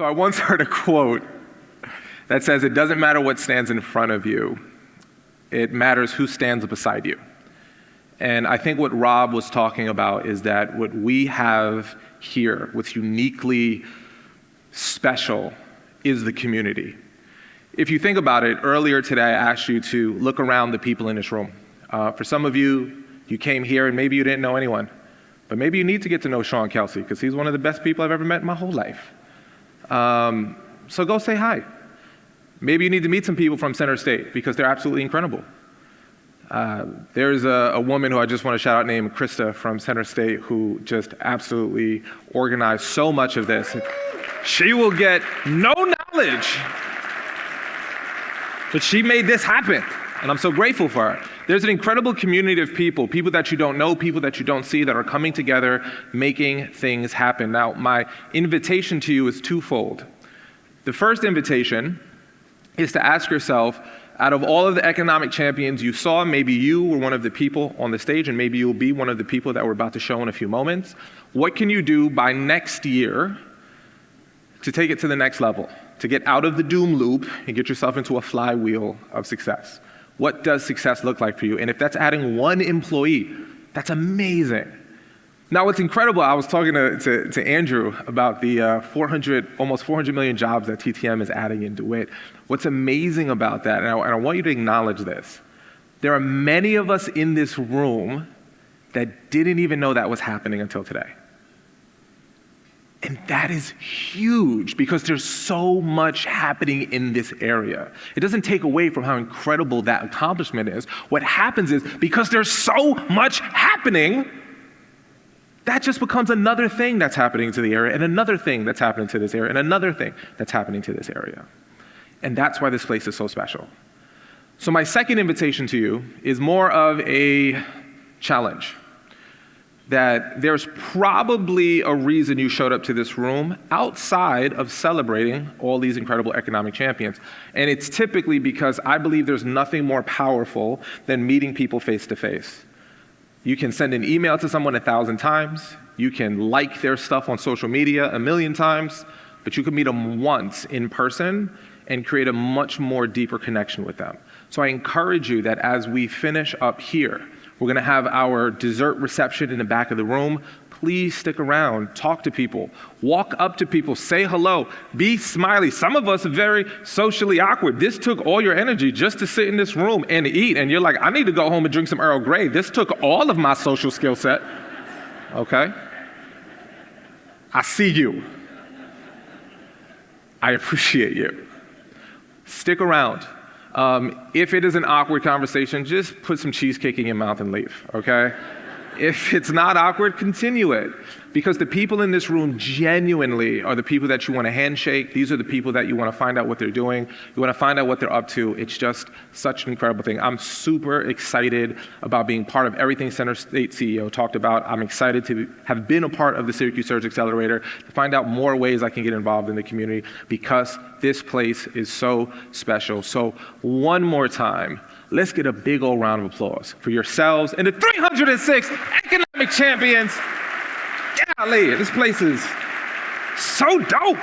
So I once heard a quote that says, it doesn't matter what stands in front of you, it matters who stands beside you. And I think what Rob was talking about is that what we have here, what's uniquely special, is the community. If you think about it, earlier today I asked you to look around the people in this room. For some of you, you came here and maybe you didn't know anyone, but maybe you need to get to know Sean Kelsey because he's one of the best people I've ever met in my whole life. So go say hi. Maybe you need to meet some people from CenterState because they're absolutely incredible. There's a woman who I just want to shout out named Krista from CenterState who just absolutely organized so much of this. She will get no knowledge, but she made this happen, and I'm so grateful for her. There's an incredible community of people that you don't know, people that you don't see, that are coming together, making things happen. Now, my invitation to you is twofold. The first invitation is to ask yourself, out of all of the economic champions you saw, maybe you were one of the people on the stage, and maybe you'll be one of the people that we're about to show in a few moments. What can you do by next year to take it to the next level, to get out of the doom loop and get yourself into a flywheel of success? What does success look like for you? And if that's adding one employee, that's amazing. Now, what's incredible, I was talking to Andrew about the almost 400 million jobs that TTM is adding into it. What's amazing about that, and I want you to acknowledge this, there are many of us in this room that didn't even know that was happening until today. And that is huge because there's so much happening in this area. It doesn't take away from how incredible that accomplishment is. What happens is because there's so much happening, that just becomes another thing that's happening to the area, and another thing that's happening to this area, and another thing that's happening to this area. And that's why this place is so special. So my second invitation to you is more of a challenge. That there's probably a reason you showed up to this room outside of celebrating all these incredible economic champions. And it's typically because I believe there's nothing more powerful than meeting people face to face. You can send an email to someone 1,000 times. You can like their stuff on social media 1,000,000 times, but you can meet them once in person and create a much more deeper connection with them. So I encourage you that as we finish up here, we're going to have our dessert reception in the back of the room. Please stick around, talk to people, walk up to people, say hello, be smiley. Some of us are very socially awkward. This took all your energy just to sit in this room and eat, and you're like, I need to go home and drink some Earl Grey. This took all of my social skill set, okay? I see you. I appreciate you. Stick around. If it is an awkward conversation, just put some cheesecake in your mouth and leave, okay? If it's not awkward, continue it. Because the people in this room genuinely are the people that you want to handshake. These are the people that you want to find out what they're doing. You want to find out what they're up to. It's just such an incredible thing. I'm super excited about being part of everything CenterState CEO talked about. I'm excited to have been a part of the Syracuse Surge Accelerator, to find out more ways I can get involved in the community because this place is so special. So one more time, let's get a big old round of applause for yourselves and the 306 economic champions. Golly, this place is so dope.